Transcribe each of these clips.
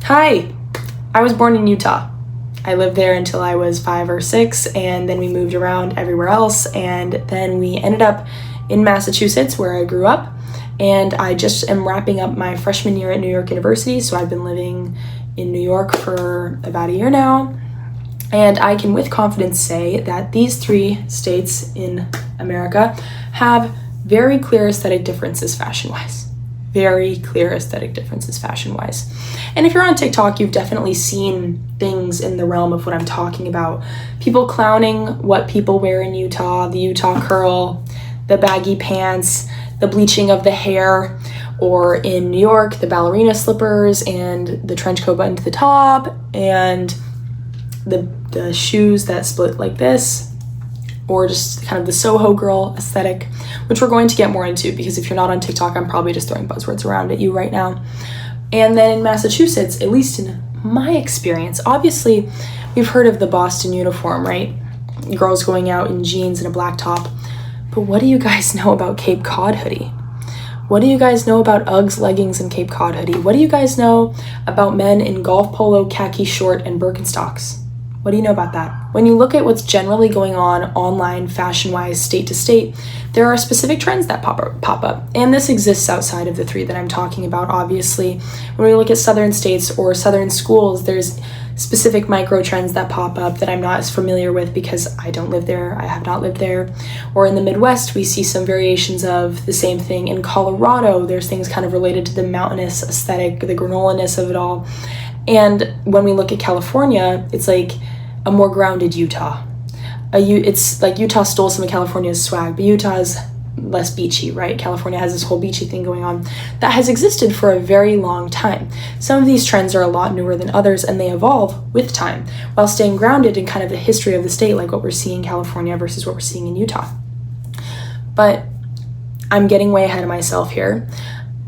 Hi, I was born in Utah. I lived there until I was 5 or 6, and then we moved around everywhere else, and then we ended up in Massachusetts where I grew up, and I just am wrapping up my freshman year at New York University, so I've been living in New York for about a year now, and I can with confidence say that these 3 states in America have very clear aesthetic differences fashion-wise. Very clear aesthetic differences fashion-wise. And if you're on TikTok, you've definitely seen things in the realm of what I'm talking about. People clowning what people wear in Utah, the Utah curl, the baggy pants, the bleaching of the hair, or in New York, the ballerina slippers and the trench coat button to the top, and the shoes that split like this, or just kind of the Soho girl aesthetic, which we're going to get more into because if you're not on TikTok, I'm probably just throwing buzzwords around at you right now. And then in Massachusetts, at least in my experience, obviously we've heard of the Boston uniform, right? Girls going out in jeans and a black top. But what do you guys know about Cape Cod hoodie? What do you guys know about Uggs, leggings, and Cape Cod hoodie? What do you guys know about men in golf polo, khaki short, and Birkenstocks? What do you know about that? When you look at what's generally going on online, fashion-wise, state to state, there are specific trends that pop up. And this exists outside of the 3 that I'm talking about, obviously. When we look at southern states or southern schools, there's specific micro trends that pop up that I'm not as familiar with because I don't live there, I have not lived there. Or in the Midwest, we see some variations of the same thing. In Colorado, there's things kind of related to the mountainous aesthetic, the granola-ness of it all. And when we look at California, it's like a more grounded Utah. It's like Utah stole some of California's swag, but Utah is less beachy, right? California has this whole beachy thing going on that has existed for a very long time. Some of these trends are a lot newer than others, and they evolve with time while staying grounded in kind of the history of the state, like what we're seeing in California versus what we're seeing in Utah. But I'm getting way ahead of myself here.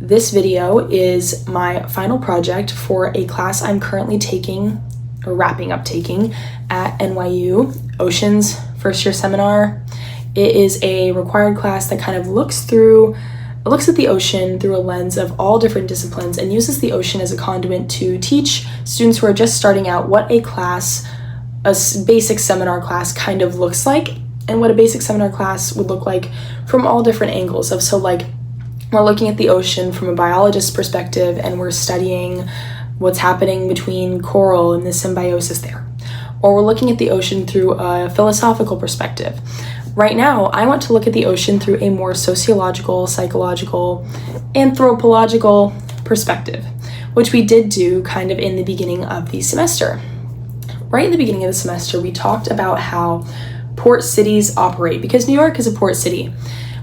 This video is my final project for a class I'm currently taking, or wrapping up taking, at NYU, Oceans first year seminar. It is a required class that kind of looks at the ocean through a lens of all different disciplines and uses the ocean as a conduit to teach students who are just starting out what a basic seminar class kind of looks like, and what a basic seminar class would look like from all different angles of, so like we're looking at the ocean from a biologist's perspective and we're studying what's happening between coral and the symbiosis there. Or we're looking at the ocean through a philosophical perspective. Right now, I want to look at the ocean through a more sociological, psychological, anthropological perspective, which we did do kind of in the beginning of the semester. Right in the beginning of the semester, we talked about how port cities operate, because New York is a port city,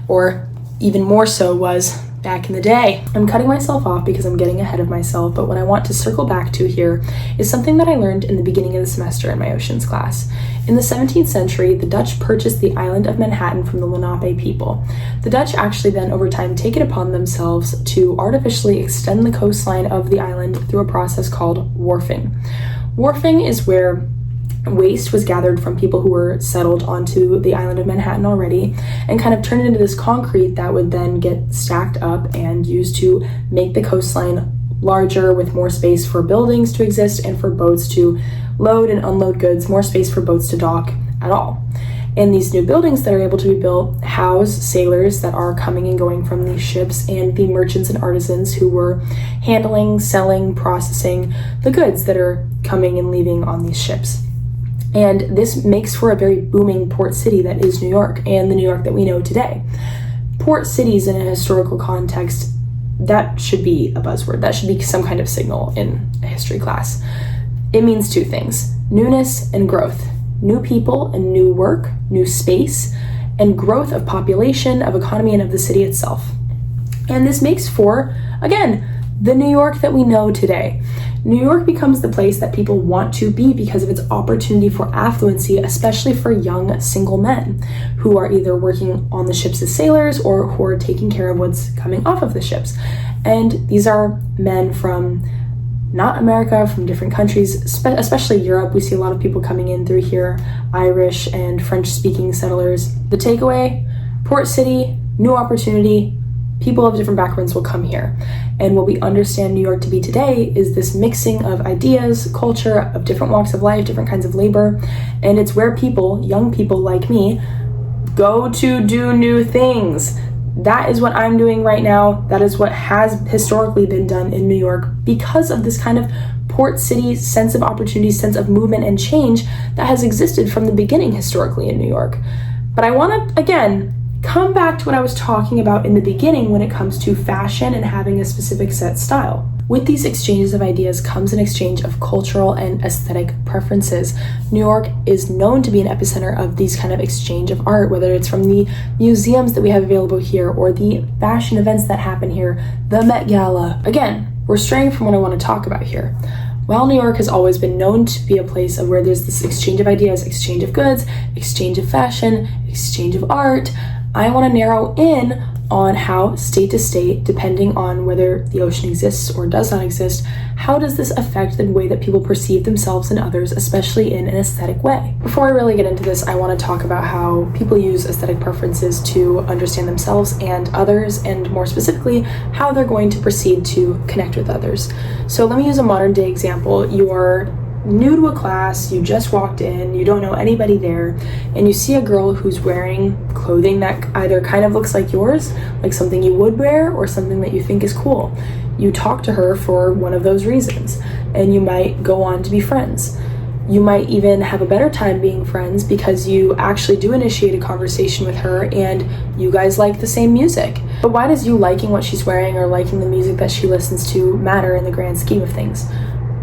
or even more so was back in the day. I'm cutting myself off because I'm getting ahead of myself, but what I want to circle back to here is something that I learned in the beginning of the semester in my oceans class. In the 17th century, the Dutch purchased the island of Manhattan from the Lenape people. The Dutch actually then over time take it upon themselves to artificially extend the coastline of the island through a process called wharfing. Wharfing is where waste was gathered from people who were settled onto the island of Manhattan already and kind of turned it into this concrete that would then get stacked up and used to make the coastline larger with more space for buildings to exist and for boats to load and unload goods, more space for boats to dock at all. And these new buildings that are able to be built house sailors that are coming and going from these ships and the merchants and artisans who were handling, selling, processing the goods that are coming and leaving on these ships. And this makes for a very booming port city that is New York, and the New York that we know today. Port cities in a historical context, that should be a buzzword. That should be some kind of signal in a history class. It means 2 things: newness and growth. New people and new work, new space, and growth of population, of economy, and of the city itself. And this makes for, again, the New York that we know today. New York becomes the place that people want to be because of its opportunity for affluency, especially for young single men who are either working on the ships as sailors or who are taking care of what's coming off of the ships. And these are men from not America, from different countries, especially Europe. We see a lot of people coming in through here, Irish and French-speaking settlers. The takeaway, port city, new opportunity, people of different backgrounds will come here. And what we understand New York to be today is this mixing of ideas, culture, of different walks of life, different kinds of labor. And it's where people, young people like me, go to do new things. That is what I'm doing right now. That is what has historically been done in New York because of this kind of port city sense of opportunity, sense of movement and change that has existed from the beginning historically in New York. But I want to, again, come back to what I was talking about in the beginning when it comes to fashion and having a specific set style. With these exchanges of ideas comes an exchange of cultural and aesthetic preferences. New York is known to be an epicenter of these kind of exchange of art, whether it's from the museums that we have available here or the fashion events that happen here, the Met Gala. Again, we're straying from what I want to talk about here. While New York has always been known to be a place of where there's this exchange of ideas, exchange of goods, exchange of fashion, exchange of art, I want to narrow in on how state to state, depending on whether the ocean exists or does not exist, how does this affect the way that people perceive themselves and others, especially in an aesthetic way? Before I really get into this, I want to talk about how people use aesthetic preferences to understand themselves and others, and more specifically, how they're going to proceed to connect with others. So let me use a modern day example. You are new to a class, you just walked in, you don't know anybody there, and you see a girl who's wearing clothing that either kind of looks like yours, like something you would wear, or something that you think is cool. You talk to her for one of those reasons, and you might go on to be friends. You might even have a better time being friends because you actually do initiate a conversation with her and you guys like the same music. But why does you liking what she's wearing or liking the music that she listens to matter in the grand scheme of things?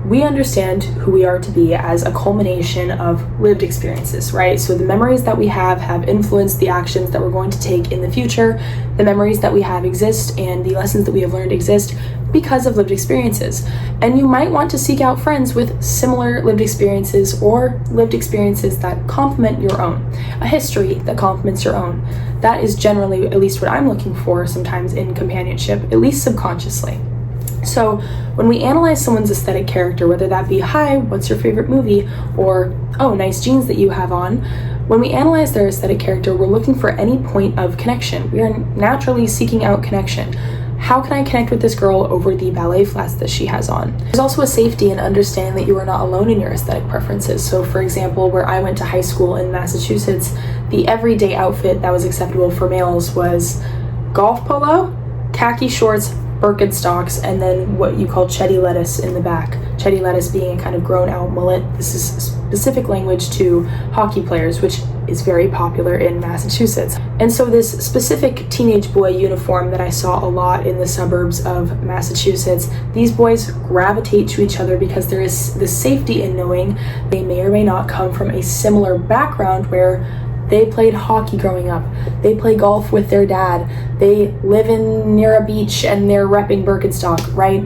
We understand who we are to be as a culmination of lived experiences, right? So the memories that we have influenced the actions that we're going to take in the future. The memories that we have exist and the lessons that we have learned exist because of lived experiences. And you might want to seek out friends with similar lived experiences or lived experiences that complement your own, a history that complements your own. That is generally at least what I'm looking for sometimes in companionship, at least subconsciously. So when we analyze someone's aesthetic character, whether that be, hi, what's your favorite movie? Or, oh, nice jeans that you have on. When we analyze their aesthetic character, we're looking for any point of connection. We are naturally seeking out connection. How can I connect with this girl over the ballet flats that she has on? There's also a safety in understanding that you are not alone in your aesthetic preferences. So for example, where I went to high school in Massachusetts, the everyday outfit that was acceptable for males was golf polo, khaki shorts, Birkenstocks, and then what you call chetty lettuce in the back. Chetty lettuce being a kind of grown out mullet. This is specific language to hockey players, which is very popular in Massachusetts. And so this specific teenage boy uniform that I saw a lot in the suburbs of Massachusetts, these boys gravitate to each other because there is this safety in knowing they may or may not come from a similar background where they played hockey growing up. They play golf with their dad. They live near a beach and they're repping Birkenstock, right?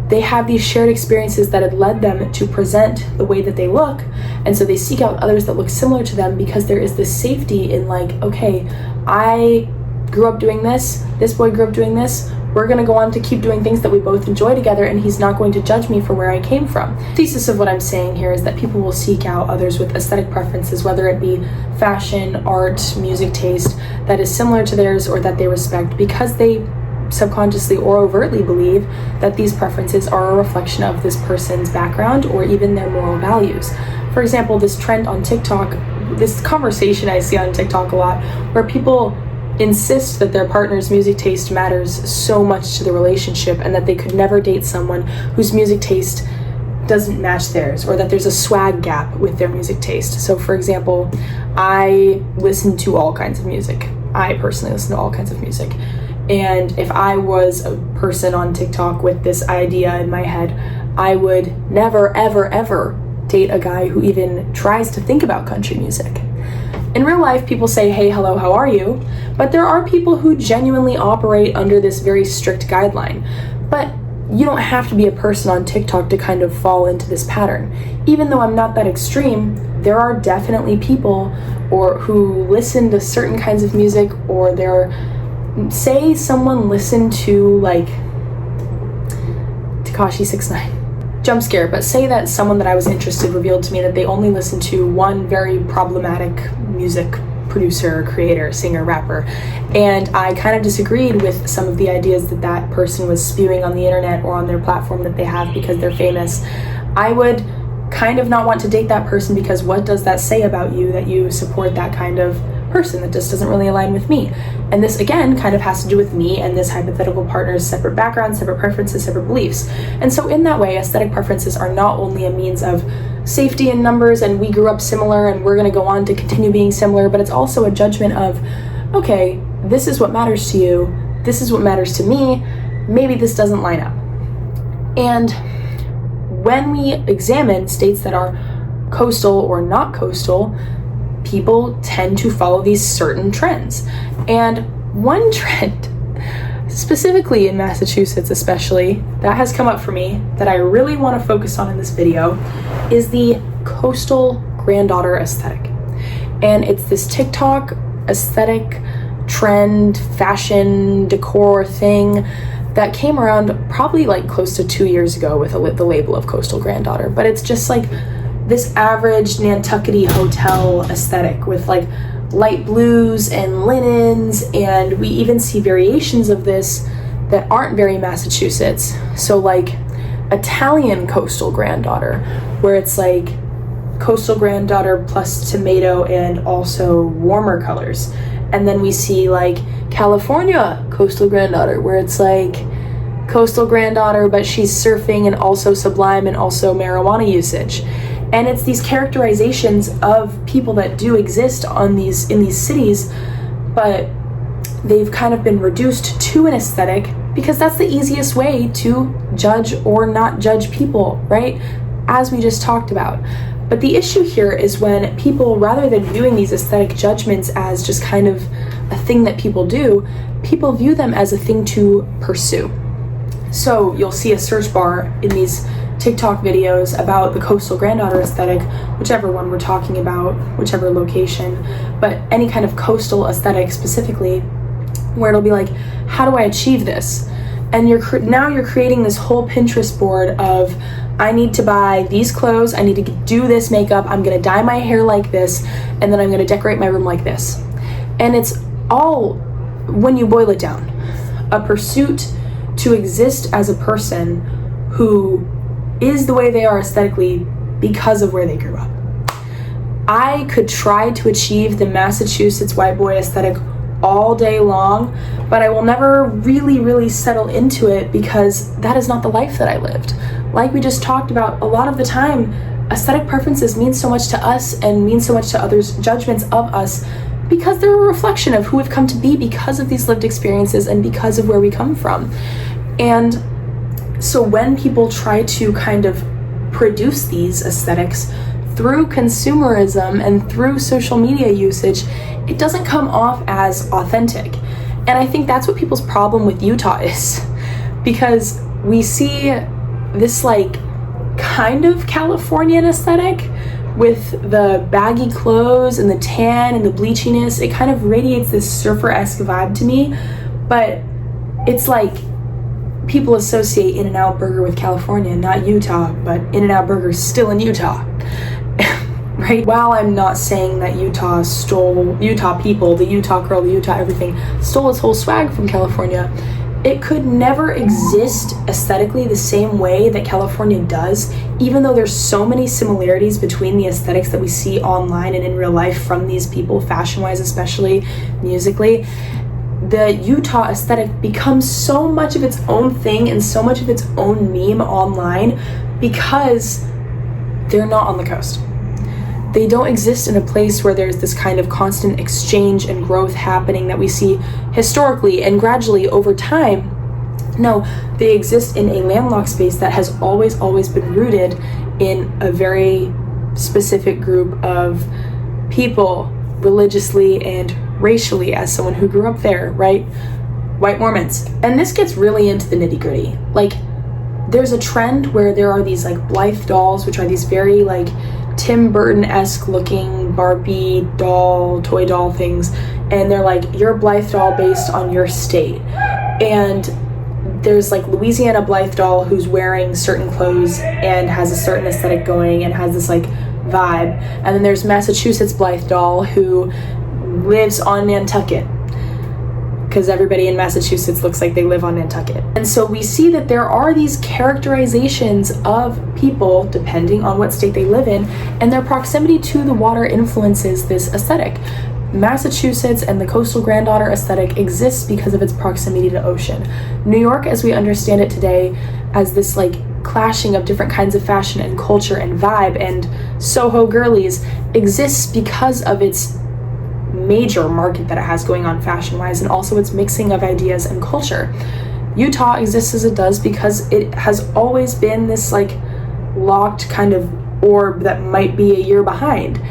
They have these shared experiences that had led them to present the way that they look. And so they seek out others that look similar to them because there is this safety in like, okay, I grew up doing this boy grew up doing this, we're going to go on to keep doing things that we both enjoy together, and he's not going to judge me for where I came from. The thesis of what I'm saying here is that people will seek out others with aesthetic preferences, whether it be fashion, art, music taste, that is similar to theirs or that they respect, because they subconsciously or overtly believe that these preferences are a reflection of this person's background or even their moral values. For example, this trend on TikTok, this conversation I see on TikTok a lot, where people insist that their partner's music taste matters so much to the relationship and that they could never date someone whose music taste doesn't match theirs, or that there's a swag gap with their music taste. So for example, I listen to all kinds of music. I personally listen to all kinds of music. And if I was a person on TikTok with this idea in my head, I would never, ever, ever date a guy who even tries to think about country music. In real life, people say, hey, hello, how are you? But there are people who genuinely operate under this very strict guideline. But you don't have to be a person on TikTok to kind of fall into this pattern. Even though I'm not that extreme, there are definitely people who listen to certain kinds of music, or say someone listened to like Tekashi 6ix9ine. Jump scare, but say that someone that I was interested revealed to me that they only listen to one very problematic music producer, creator, singer, rapper. And I kind of disagreed with some of the ideas that that person was spewing on the internet or on their platform that they have because they're famous. I would kind of not want to date that person because what does that say about you that you support that kind of person? That just doesn't really align with me. And this again kind of has to do with me and this hypothetical partner's separate backgrounds, separate preferences, separate beliefs. And so in that way, aesthetic preferences are not only a means of safety in numbers and we grew up similar and we're going to go on to continue being similar, but it's also a judgment of, okay, this is what matters to you, this is what matters to me, maybe this doesn't line up. And when we examine states that are coastal or not coastal, people tend to follow these certain trends. And one trend, specifically in Massachusetts especially, that has come up for me that I really want to focus on in this video is the coastal granddaughter aesthetic. And it's this TikTok aesthetic trend, fashion, decor thing that came around probably like close to 2 years ago with the label of coastal granddaughter. But it's just like this average Nantucket hotel aesthetic with like light blues and linens, and we even see variations of this that aren't very Massachusetts. So like Italian coastal granddaughter, where it's like coastal granddaughter plus tomato and also warmer colors. And then we see like California coastal granddaughter, where it's like coastal granddaughter, but she's surfing and also sublime and also marijuana usage. And it's these characterizations of people that do exist in these cities, but they've kind of been reduced to an aesthetic because that's the easiest way to judge or not judge people, right? As we just talked about. But the issue here is when people, rather than viewing these aesthetic judgments as just kind of a thing that people do, people view them as a thing to pursue. So you'll see a search bar in these TikTok videos about the coastal granddaughter aesthetic, whichever one we're talking about, whichever location, but any kind of coastal aesthetic specifically, where it'll be like, how do I achieve this? And now you're creating this whole Pinterest board of, I need to buy these clothes, I need to do this makeup, I'm gonna dye my hair like this, and then I'm gonna decorate my room like this. And it's all, when you boil it down, a pursuit to exist as a person who is the way they are aesthetically because of where they grew up. I could try to achieve the Massachusetts white boy aesthetic all day long, but I will never really settle into it because that is not the life that I lived. Like we just talked about, a lot of the time, aesthetic preferences mean so much to us and mean so much to others' judgments of us because they're a reflection of who we've come to be because of these lived experiences and because of where we come from. And so when people try to kind of produce these aesthetics through consumerism and through social media usage, it doesn't come off as authentic. And I think that's what people's problem with Utah is, because we see this like kind of Californian aesthetic with the baggy clothes and the tan and the bleachiness. It kind of radiates this surfer-esque vibe to me, but it's like people associate In-N-Out Burger with California, not Utah, but In-N-Out Burger's still in Utah, right? While I'm not saying that Utah people, the Utah girl, the Utah everything, stole its whole swag from California, it could never exist aesthetically the same way that California does, even though there's so many similarities between the aesthetics that we see online and in real life from these people, fashion-wise especially, musically. The Utah aesthetic becomes so much of its own thing and so much of its own meme online because they're not on the coast. They don't exist in a place where there's this kind of constant exchange and growth happening that we see historically and gradually over time. No, they exist in a landlocked space that has always been rooted in a very specific group of people, religiously and racially, as someone who grew up there, right? White Mormons. And this gets really into the nitty-gritty. Like, there's a trend where there are these like Blythe dolls, which are these very like Tim Burton-esque looking Barbie doll, toy doll things, and they're like, you're a Blythe doll based on your state. And there's like Louisiana Blythe doll who's wearing certain clothes and has a certain aesthetic going and has this like vibe. And then there's Massachusetts Blythe doll who lives on Nantucket, because everybody in Massachusetts looks like they live on Nantucket. And so we see that there are these characterizations of people depending on what state they live in, and their proximity to the water influences this aesthetic. Massachusetts and the coastal granddaughter aesthetic exists because of its proximity to ocean. New York, as we understand it today, as this like clashing of different kinds of fashion and culture and vibe and Soho girlies, exists because of its major market that it has going on fashion-wise, and also its mixing of ideas and culture. Utah exists as it does because it has always been this like locked kind of orb that might be a year behind.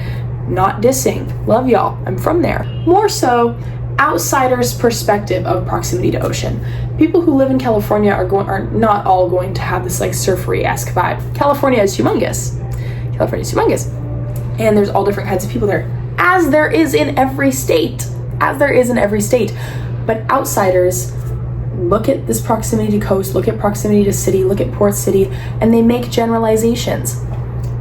Not dissing, love y'all, I'm from there. More so, outsiders' perspective of proximity to ocean. People who live in California are not all going to have this like surfery-esque vibe. California is humongous. And there's all different kinds of people there, as there is in every state. But outsiders look at this proximity to coast, look at proximity to city, look at port city, and they make generalizations.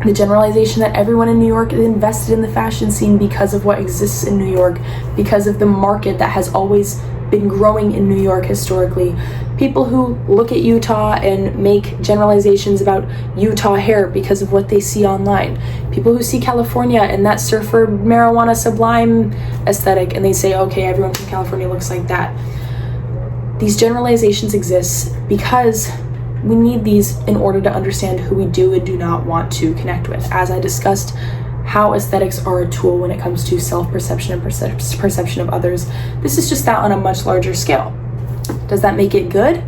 The generalization that everyone in New York is invested in the fashion scene because of what exists in New York, because of the market that has always been growing in New York historically. People who look at Utah and make generalizations about Utah hair because of what they see online. People who see California and that surfer marijuana sublime aesthetic, and they say, okay, everyone from California looks like that. These generalizations exist because we need these in order to understand who we do and do not want to connect with. As I discussed, how aesthetics are a tool when it comes to self-perception and perception of others. This is just that on a much larger scale. Does that make it good?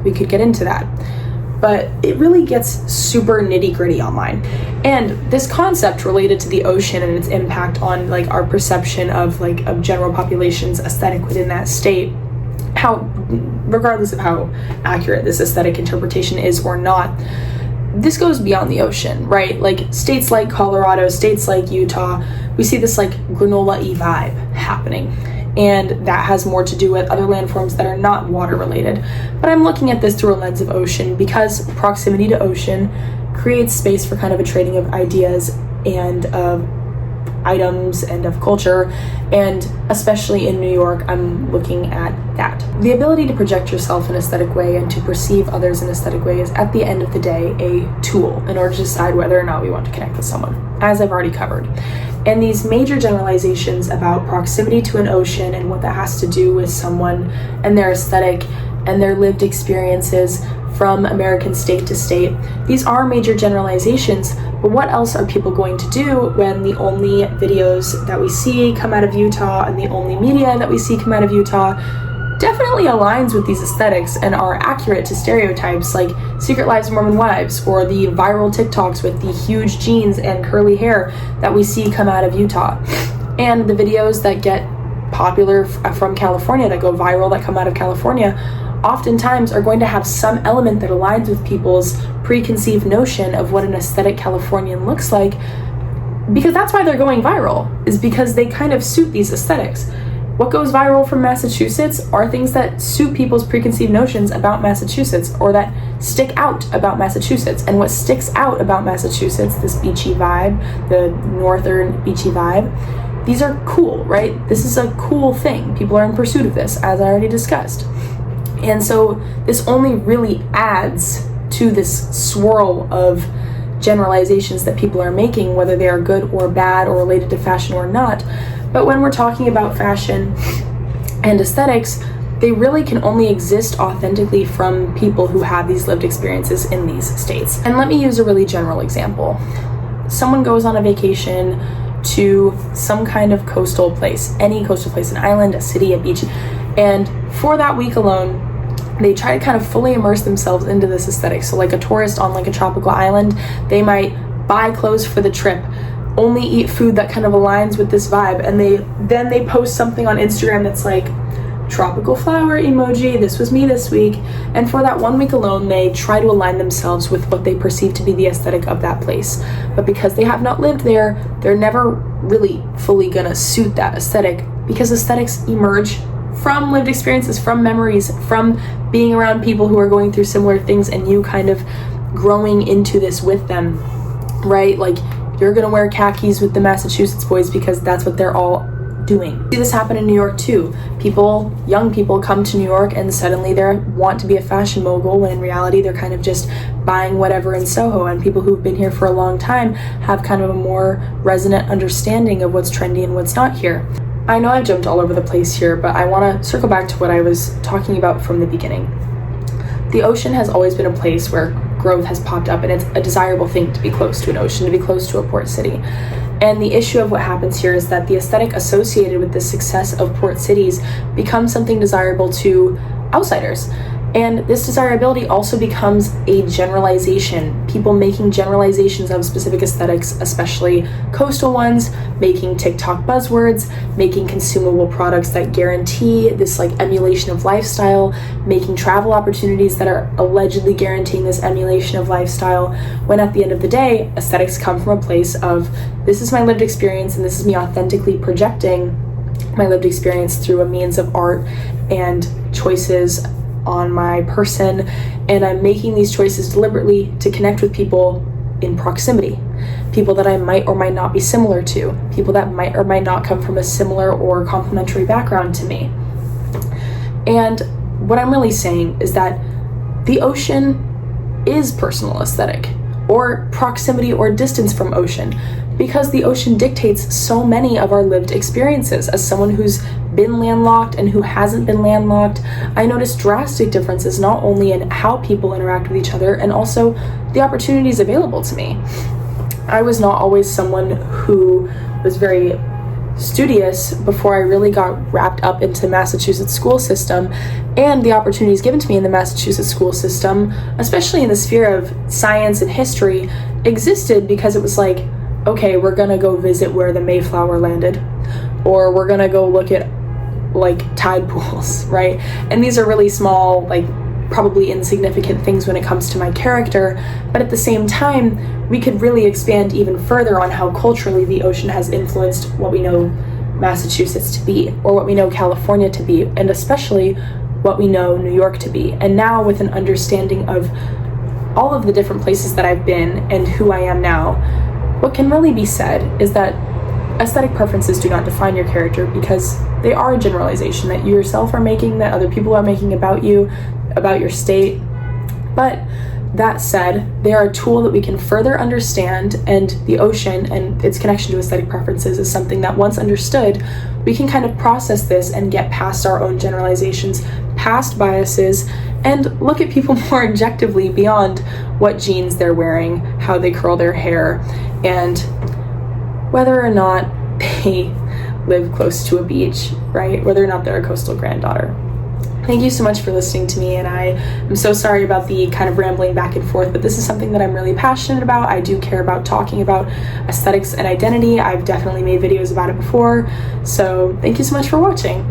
We could get into that. But it really gets super nitty-gritty online. And this concept related to the ocean and its impact on like our perception of like a general population's aesthetic within that state, regardless of how accurate this aesthetic interpretation is or not, this goes beyond the ocean, right? Like states like Colorado, states like Utah, we see this like granola-y vibe happening. And that has more to do with other landforms that are not water related. But I'm looking at this through a lens of ocean because proximity to ocean creates space for kind of a trading of ideas and of items and of culture, and especially in New York, I'm looking at that. The ability to project yourself in an aesthetic way and to perceive others in an aesthetic way is, at the end of the day, a tool in order to decide whether or not we want to connect with someone, as I've already covered. And these major generalizations about proximity to an ocean and what that has to do with someone and their aesthetic and their lived experiences from American state to state, these are major generalizations, but what else are people going to do when the only videos that we see come out of Utah and the only media that we see come out of Utah definitely aligns with these aesthetics and are accurate to stereotypes like Secret Lives of Mormon Wives or the viral TikToks with the huge jeans and curly hair that we see come out of Utah, and the videos that get popular from California, that go viral, that come out of California, oftentimes are going to have some element that aligns with people's preconceived notion of what an aesthetic Californian looks like, because that's why they're going viral, is because they kind of suit these aesthetics. What goes viral from Massachusetts are things that suit people's preconceived notions about Massachusetts or that stick out about Massachusetts. And what sticks out about Massachusetts, this beachy vibe, the northern beachy vibe, these are cool, right? This is a cool thing. People are in pursuit of this, as I already discussed. And so this only really adds to this swirl of generalizations that people are making, whether they are good or bad or related to fashion or not. But when we're talking about fashion and aesthetics, they really can only exist authentically from people who have these lived experiences in these states. And let me use a really general example. Someone goes on a vacation to some kind of coastal place, any coastal place, an island, a city, a beach, and for that week alone, they try to kind of fully immerse themselves into this aesthetic. So like a tourist on like a tropical island, they might buy clothes for the trip, only eat food that kind of aligns with this vibe, and then they post something on Instagram that's like tropical flower emoji, this was me this week, and for that 1 week alone they try to align themselves with what they perceive to be the aesthetic of that place. But because they have not lived there, they're never really fully gonna suit that aesthetic, because aesthetics emerge from lived experiences, from memories, from being around people who are going through similar things and you kind of growing into this with them, right? Like you're gonna wear khakis with the Massachusetts boys because that's what they're all doing. We see this happen in New York too. Young people come to New York and suddenly they want to be a fashion mogul, when in reality they're kind of just buying whatever in Soho, and people who've been here for a long time have kind of a more resonant understanding of what's trendy and what's not here. I know I jumped all over the place here, but I want to circle back to what I was talking about from the beginning. The ocean has always been a place where growth has popped up, and it's a desirable thing to be close to an ocean, to be close to a port city. And the issue of what happens here is that the aesthetic associated with the success of port cities becomes something desirable to outsiders. And this desirability also becomes a generalization. People making generalizations of specific aesthetics, especially coastal ones, making TikTok buzzwords, making consumable products that guarantee this like emulation of lifestyle, making travel opportunities that are allegedly guaranteeing this emulation of lifestyle, when at the end of the day, aesthetics come from a place of, this is my lived experience and this is me authentically projecting my lived experience through a means of art and choices on my person, and I'm making these choices deliberately to connect with people in proximity, people that I might or might not be similar to, people that might or might not come from a similar or complementary background to me. And what I'm really saying is that the ocean is personal aesthetic, or proximity or distance from ocean, because the ocean dictates so many of our lived experiences. As someone who's been landlocked and who hasn't been landlocked, I notice drastic differences not only in how people interact with each other, and also the opportunities available to me. I was not always someone who was very studious before I really got wrapped up into the Massachusetts school system, and the opportunities given to me in the Massachusetts school system, especially in the sphere of science and history, existed because it was like, okay, we're gonna go visit where the Mayflower landed, or we're gonna go look at like tide pools, right? And these are really small, like probably insignificant things when it comes to my character, but at the same time, we could really expand even further on how culturally the ocean has influenced what we know Massachusetts to be, or what we know California to be, and especially what we know New York to be. And now with an understanding of all of the different places that I've been and who I am now, what can really be said is that aesthetic preferences do not define your character, because they are a generalization that you yourself are making, that other people are making about you, about your state. But that said, they are a tool that we can further understand, and the ocean and its connection to aesthetic preferences is something that, once understood, we can kind of process this and get past our own generalizations, past biases, and look at people more objectively beyond what jeans they're wearing, how they curl their hair, and whether or not they live close to a beach, right? Whether or not they're a coastal granddaughter. Thank you so much for listening to me, and I am so sorry about the kind of rambling back and forth, but this is something that I'm really passionate about. I do care about talking about aesthetics and identity. I've definitely made videos about it before, so thank you so much for watching.